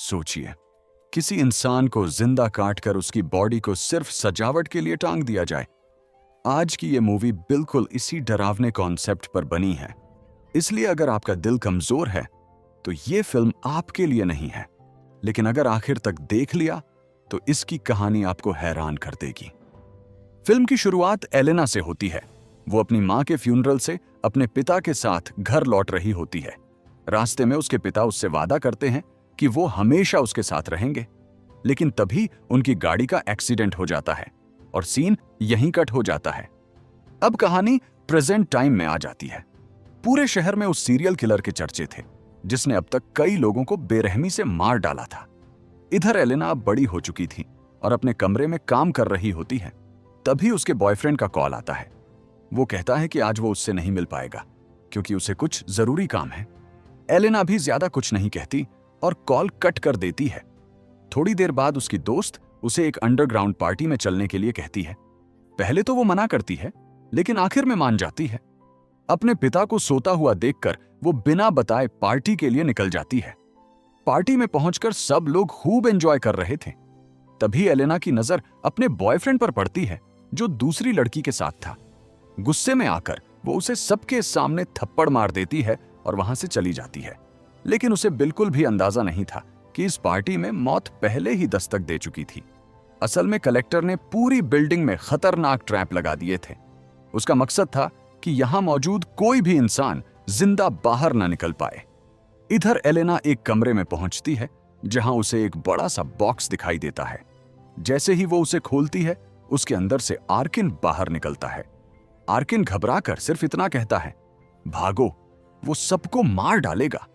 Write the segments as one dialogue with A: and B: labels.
A: सोचिए, किसी इंसान को जिंदा काटकर उसकी बॉडी को सिर्फ सजावट के लिए टांग दिया जाए। आज की ये मूवी बिल्कुल इसी डरावने कॉन्सेप्ट पर बनी है। इसलिए अगर आपका दिल कमजोर है तो ये फिल्म आपके लिए नहीं है, लेकिन अगर आखिर तक देख लिया तो इसकी कहानी आपको हैरान कर देगी। फिल्म की शुरुआत एलेना से होती है। वो अपनी मां के फ्यूनरल से अपने पिता के साथ घर लौट रही होती है। रास्ते में उसके पिता उससे वादा करते हैं कि वो हमेशा उसके साथ रहेंगे, लेकिन तभी उनकी गाड़ी का एक्सीडेंट हो जाता है और सीन यहीं कट हो जाता है। अब कहानी प्रेजेंट टाइम में आ जाती है। पूरे शहर में उस सीरियल किलर के चर्चे थे जिसने अब तक कई लोगों को बेरहमी से मार डाला था। इधर एलेना अब बड़ी हो चुकी थी और अपने कमरे में काम कर रही होती है। तभी उसके बॉयफ्रेंड का कॉल आता है। वो कहता है कि आज वो उससे नहीं मिल पाएगा क्योंकि उसे कुछ जरूरी काम है। एलेना भी ज्यादा कुछ नहीं कहती और कॉल कट कर देती है। थोड़ी देर बाद उसकी दोस्त उसे एक अंडरग्राउंड पार्टी में चलने के लिए कहती है। पहले तो वो मना करती है, लेकिन आखिर में मान जाती है। अपने पिता को सोता हुआ देखकर वो बिना बताए पार्टी के लिए निकल जाती है। पार्टी में पहुंचकर सब लोग खूब एंजॉय कर रहे थे। तभी एलेना की नजर अपने बॉयफ्रेंड पर पड़ती है जो दूसरी लड़की के साथ था। गुस्से में आकर वो उसे सबके सामने थप्पड़ मार देती है और वहां से चली जाती है। लेकिन उसे बिल्कुल भी अंदाजा नहीं था कि इस पार्टी में मौत पहले ही दस्तक दे चुकी थी। असल में कलेक्टर ने पूरी बिल्डिंग में खतरनाक ट्रैप लगा दिए थे। उसका मकसद था कि यहां मौजूद कोई भी इंसान जिंदा बाहर न निकल पाए। इधर एलेना एक कमरे में पहुंचती है जहां उसे एक बड़ा सा बॉक्स दिखाई देता है। जैसे ही वो उसे खोलती है, उसके अंदर से आर्किन बाहर निकलता है। आर्किन घबराकर सिर्फ इतना कहता है, भागो, वो सबको मार डालेगा।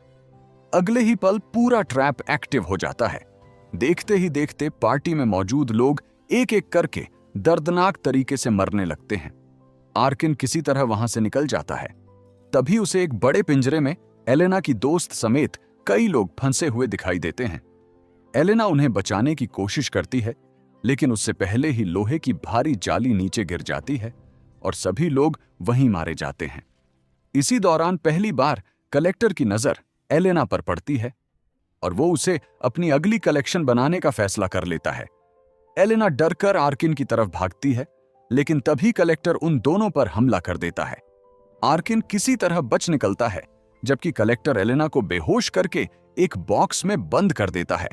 A: अगले ही पल पूरा ट्रैप एक्टिव हो जाता है। देखते ही देखते पार्टी में मौजूद लोग एक एक करके दर्दनाक तरीके से मरने लगते हैं। आर्किन किसी तरह वहां से निकल जाता है। तभी उसे एक बड़े पिंजरे में एलेना की दोस्त समेत कई लोग फंसे हुए दिखाई देते हैं। एलेना उन्हें बचाने की कोशिश करती है, लेकिन उससे पहले ही लोहे की भारी जाली नीचे गिर जाती है और सभी लोग वहीं मारे जाते हैं। इसी दौरान पहली बार कलेक्टर की नजर एलेना पर पड़ती है और वो उसे अपनी अगली कलेक्शन बनाने का फैसला कर लेता है। एलेना डरकर आर्किन की तरफ भागती है, लेकिन तभी कलेक्टर उन दोनों पर हमला कर देता है। आर्किन किसी तरह बच निकलता है, जबकि कलेक्टर एलेना को बेहोश करके एक बॉक्स में बंद कर देता है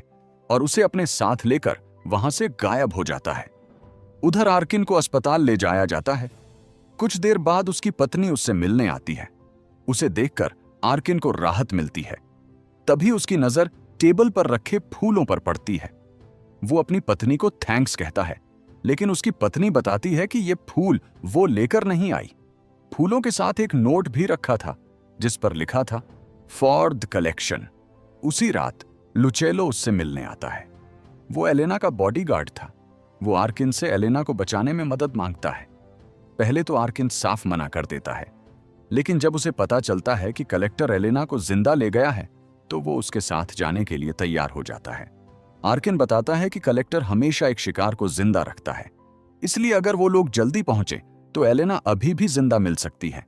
A: और उसे अपने साथ लेकर वहां से गायब हो जाता है। उधर आर्किन को अस्पताल ले जाया जाता है। कुछ देर बाद उसकी पत्नी उससे मिलने आती है। उसे देखकर आर्किन को राहत मिलती है। तभी उसकी नजर टेबल पर रखे फूलों पर पड़ती है। वो अपनी पत्नी को थैंक्स कहता है, लेकिन उसकी पत्नी बताती है कि ये फूल वो लेकर नहीं आई। फूलों के साथ एक नोट भी रखा था जिस पर लिखा था, फॉर द कलेक्शन। उसी रात लुचेलो उससे मिलने आता है। वो एलेना का बॉडीगार्ड था। वो आर्किन से एलेना को बचाने में मदद मांगता है। पहले तो आर्किन साफ मना कर देता है, लेकिन जब उसे पता चलता है कि कलेक्टर एलेना को जिंदा ले गया है तो वो उसके साथ जाने के लिए तैयार हो जाता है। आर्किन बताता है कि कलेक्टर हमेशा एक शिकार को जिंदा रखता है, इसलिए अगर वो लोग जल्दी पहुंचे तो एलेना अभी भी जिंदा मिल सकती है।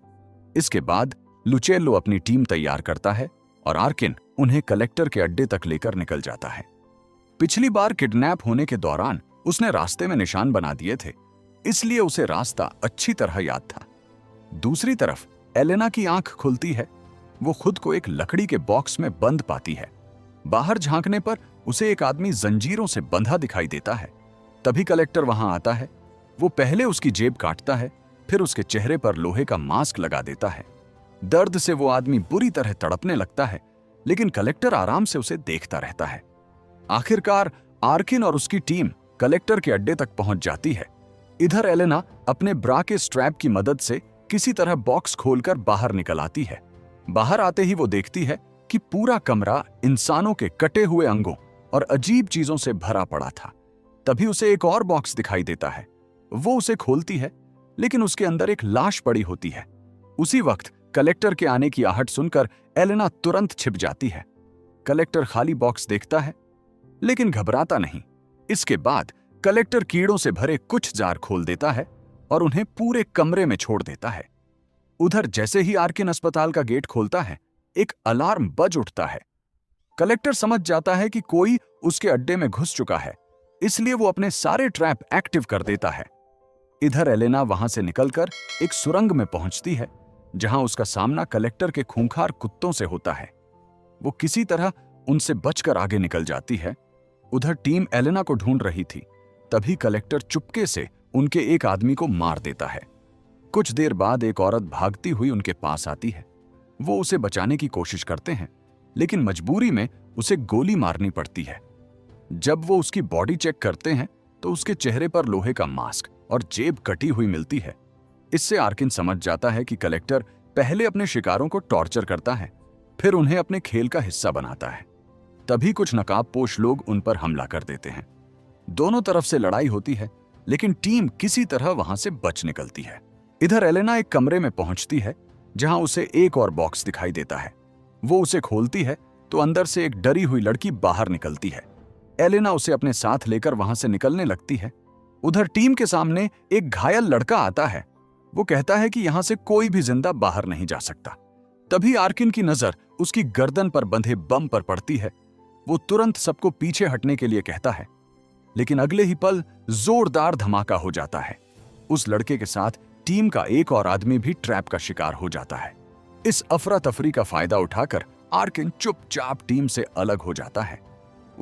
A: इसके बाद लुचेलो अपनी टीम तैयार करता है और आर्किन उन्हें कलेक्टर के अड्डे तक लेकर निकल जाता है। पिछली बार किडनैप होने के दौरान उसने रास्ते में निशान बना दिए थे, इसलिए उसे रास्ता अच्छी तरह याद था। दूसरी तरफ एलेना की आंख खुलती है। वो खुद को एक लकड़ी के बॉक्स में बंद पाती है। बाहर झांकने पर उसे एक आदमी जंजीरों से बंधा दिखाई देता है। तभी कलेक्टर वहां आता है। वो पहले उसकी जेब काटता है, फिर उसके चेहरे पर लोहे का मास्क लगा देता है। दर्द से वो आदमी बुरी तरह तड़पने लगता है, लेकिन कलेक्टर आराम से उसे देखता रहता है। आखिरकार आर्किन और उसकी टीम कलेक्टर के अड्डे तक पहुंच जाती है। इधर एलेना अपने ब्रा के स्ट्रैप की मदद से किसी तरह बॉक्स खोलकर बाहर निकल आती है। बाहर आते ही वो देखती है कि पूरा कमरा इंसानों के कटे हुए अंगों और अजीब चीजों से भरा पड़ा था। तभी उसे एक और बॉक्स दिखाई देता है। वो उसे खोलती है, लेकिन उसके अंदर एक लाश पड़ी होती है। उसी वक्त कलेक्टर के आने की आहट सुनकर एलेना तुरंत छिप जाती है। कलेक्टर खाली बॉक्स देखता है, लेकिन घबराता नहीं। इसके बाद कलेक्टर कीड़ों से भरे कुछ जार खोल देता है और उन्हें पूरे कमरे में छोड़ देता है। उधर जैसे ही आर्किन अस्पताल का गेट खोलता है, एक अलार्म बज उठता है। कलेक्टर समझ जाता है कि कोई उसके अड्डे में घुस चुका है, इसलिए वो अपने सारे ट्रैप एक्टिव कर देता है। इधर एलेना वहां से निकलकर एक सुरंग में पहुंचती है, जहां उसका सामना कलेक्टर के खूंखार कुत्तों से होता है। वो किसी तरह उनसे बचकर आगे निकल जाती है। उधर टीम एलेना को ढूंढ रही थी, तभी कलेक्टर चुपके से उनके एक आदमी को मार देता है। कुछ देर बाद एक औरत भागती हुई उनके पास आती है। वो उसे बचाने की कोशिश करते हैं, लेकिन मजबूरी में उसे गोली मारनी पड़ती है। जब वो उसकी बॉडी चेक करते हैं तो उसके चेहरे पर लोहे का मास्क और जेब कटी हुई मिलती है। इससे आर्किन समझ जाता है कि कलेक्टर पहले अपने शिकारों को टॉर्चर करता है, फिर उन्हें अपने खेल का हिस्सा बनाता है। तभी कुछ नकाबपोश लोग उन पर हमला कर देते हैं। दोनों तरफ से लड़ाई होती है, लेकिन टीम किसी तरह वहां से बच निकलती है। इधर एलेना एक कमरे में पहुंचती है, जहां उसे एक और बॉक्स दिखाई देता है। वो उसे खोलती है तो अंदर से एक डरी हुई लड़की बाहर निकलती है। एलेना उसे अपने साथ लेकर वहां से निकलने लगती है। उधर टीम के सामने एक घायल लड़का आता है। वो कहता है कि यहां से कोई भी जिंदा बाहर नहीं जा सकता। तभी आर्किन की नजर उसकी गर्दन पर बंधे बम पर पड़ती है। वो तुरंत सबको पीछे हटने के लिए कहता है, लेकिन अगले ही पल जोरदार धमाका हो जाता है। उस लड़के के साथ टीम का एक और आदमी भी ट्रैप का शिकार हो जाता है। इस अफरा तफरी का फायदा उठाकर आर्किन चुपचाप टीम से अलग हो जाता है।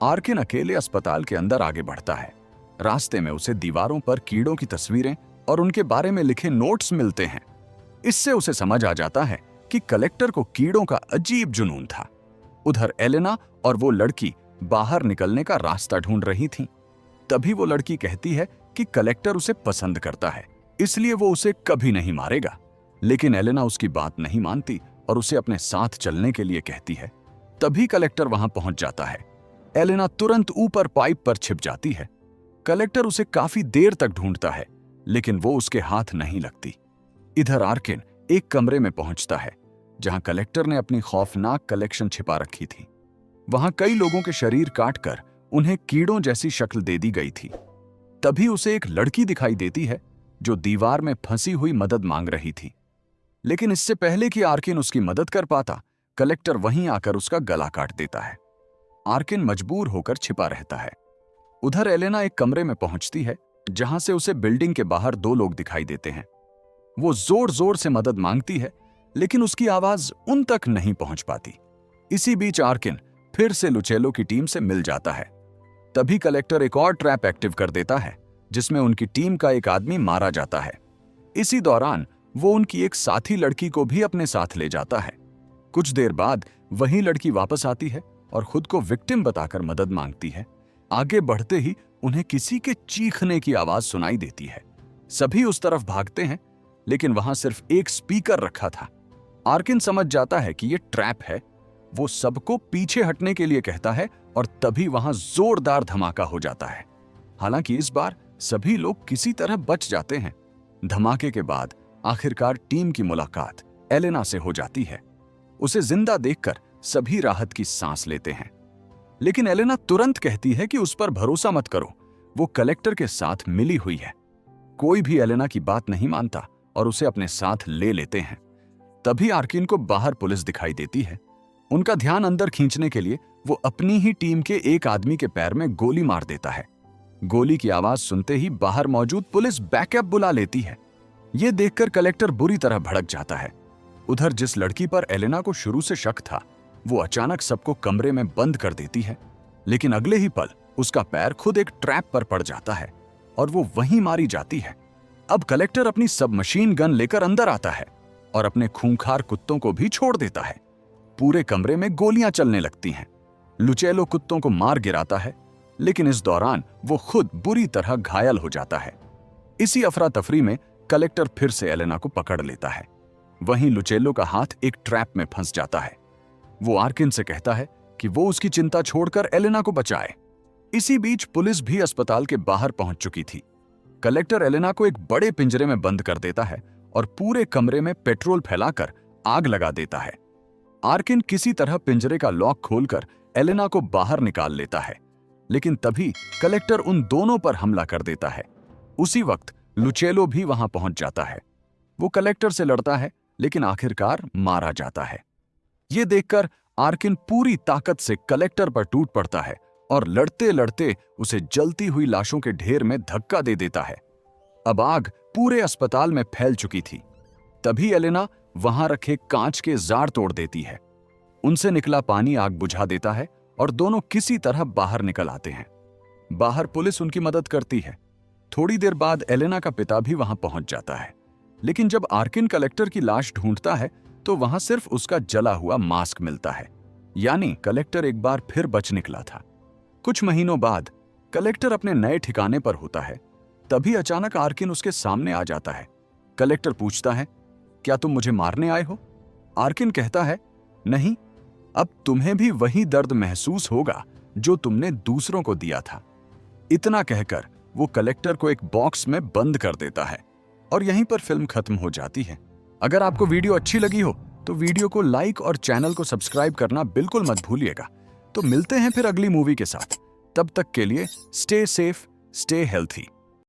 A: आर्किन अकेले अस्पताल के अंदर आगे बढ़ता है। रास्ते में उसे दीवारों पर कीड़ों की तस्वीरें और उनके बारे में लिखे नोट्स मिलते हैं। इससे उसे समझ आ जाता है कि कलेक्टर को कीड़ों का अजीब जुनून था। उधर एलेना और वो लड़की बाहर निकलने का रास्ता ढूंढ रही थीं। तभी वो लड़की कहती है कि कलेक्टर उसे पसंद करता है, इसलिए वो उसे कभी नहीं मारेगा। लेकिन एलेना उसकी बात नहीं मानती और उसे अपने साथ चलने के लिए कहती है। तभी कलेक्टर वहां पहुंच जाता है। एलेना तुरंत ऊपर पाइप पर छिप जाती है। कलेक्टर उसे काफी देर तक ढूंढता है, लेकिन वो उसके हाथ नहीं लगती। इधर आर्किन एक कमरे में पहुंचता है, जहां कलेक्टर ने अपनी खौफनाक कलेक्शन छिपा रखी थी। वहां कई लोगों के शरीर काटकर उन्हें कीड़ों जैसी शक्ल दे दी गई थी। तभी उसे एक लड़की दिखाई देती है, जो दीवार में फंसी हुई मदद मांग रही थी। लेकिन इससे पहले कि आर्किन उसकी मदद कर पाता, कलेक्टर वहीं आकर उसका गला काट देता है। आर्किन मजबूर होकर छिपा रहता है। उधर एलेना एक कमरे में पहुंचती है, जहां से उसे बिल्डिंग के बाहर दो लोग दिखाई देते हैं। वो जोर जोर से मदद मांगती है, लेकिन उसकी आवाज उन तक नहीं पहुंच पाती। इसी बीच आर्किन फिर से लुचेलो की टीम से मिल जाता है। तभी कलेक्टर एक और ट्रैप एक्टिव कर देता है, जिसमें उनकी टीम का एक आदमी मारा जाता है। इसी दौरान वो उनकी एक साथी लड़की को भी अपने साथ ले जाता है। कुछ देर बाद वही लड़की वापस आती है और खुद को विक्टिम बताकर मदद मांगती है। आगे बढ़ते ही उन्हें किसी के चीखने की आवाज सुनाई देती है। सभी उस तरफ भागते हैं, लेकिन वहां सिर्फ एक स्पीकर रखा था। आर्किन समझ जाता है कि यह ट्रैप है। वो सबको पीछे हटने के लिए कहता है और तभी वहां जोरदार धमाका हो जाता है। हालांकि इस बार सभी लोग किसी तरह बच जाते हैं। धमाके के बाद आखिरकार टीम की मुलाकात एलेना से हो जाती है। उसे जिंदा देखकर सभी राहत की सांस लेते हैं, लेकिन एलेना तुरंत कहती है कि उस पर भरोसा मत करो, वो कलेक्टर के साथ मिली हुई है। कोई भी एलेना की बात नहीं मानता और उसे अपने साथ ले लेते हैं। तभी आर्किन को बाहर पुलिस दिखाई देती है। उनका ध्यान अंदर खींचने के लिए वो अपनी ही टीम के एक आदमी के पैर में गोली मार देता है। गोली की आवाज सुनते ही बाहर मौजूद पुलिस बैकअप बुला लेती है। ये देखकर कलेक्टर बुरी तरह भड़क जाता है। उधर जिस लड़की पर एलेना को शुरू से शक था, वो अचानक सबको कमरे में बंद कर देती है। लेकिन अगले ही पल उसका पैर खुद एक ट्रैप पर पड़ जाता है और वो वहीं मारी जाती है। अब कलेक्टर अपनी सबमशीन गन लेकर अंदर आता है और अपने खूंखार कुत्तों को भी छोड़ देता है। पूरे कमरे में गोलियां चलने लगती हैं। लुचेलो कुत्तों को मार गिराता है, लेकिन इस दौरान वो खुद बुरी तरह घायल हो जाता है। इसी अफरा तफरी में कलेक्टर फिर से एलेना को पकड़ लेता है। वहीं लुचेलो का हाथ एक ट्रैप में फंस जाता है। वो आर्किन से कहता है कि वो उसकी चिंता छोड़कर एलेना को बचाए। इसी बीच पुलिस भी अस्पताल के बाहर पहुंच चुकी थी। कलेक्टर एलेना को एक बड़े पिंजरे में बंद कर देता है और पूरे कमरे में पेट्रोल फैलाकर आग लगा देता है। आर्किन किसी तरह पिंजरे का लॉक खोलकर एलेना को बाहर निकाल लेता है, लेकिन तभी कलेक्टर उन दोनों पर हमला कर देता है। उसी वक्त लुचेलो भी वहां पहुंच जाता है। वो कलेक्टर से लड़ता है, लेकिन आखिरकार मारा जाता है। ये देखकर आर्किन पूरी ताकत से कलेक्टर पर टूट पड़ता है और लड़ते लड़ते उसे जलती हुई लाशों के ढेर में धक्का दे देता है। अब आग पूरे अस्पताल में फैल चुकी थी। तभी एलेना वहां रखे कांच के जार तोड़ देती है। उनसे निकला पानी आग बुझा देता है और दोनों किसी तरह बाहर निकल आते हैं। बाहर पुलिस उनकी मदद करती है। थोड़ी देर बाद एलेना का पिता भी वहां पहुंच जाता है, लेकिन जब आर्किन कलेक्टर की लाश ढूंढता है तो वहां सिर्फ उसका जला हुआ मास्क मिलता है। यानी कलेक्टर एक बार फिर बच निकला था। कुछ महीनों बाद कलेक्टर अपने नए ठिकाने पर होता है। तभी अचानक आर्किन उसके सामने आ जाता है। कलेक्टर पूछता है, क्या तुम मुझे मारने आए हो? आर्किन कहता है, नहीं, अब तुम्हें भी वही दर्द महसूस होगा जो तुमने दूसरों को दिया था। इतना कहकर वो कलेक्टर को एक बॉक्स में बंद कर देता है और यहीं पर फिल्म खत्म हो जाती है। अगर आपको वीडियो अच्छी लगी हो तो वीडियो को लाइक और चैनल को सब्सक्राइब करना बिल्कुल मत भूलिएगा। तो मिलते हैं फिर अगली मूवी के साथ। तब तक के लिए स्टे सेफ, स्टे हेल्थी।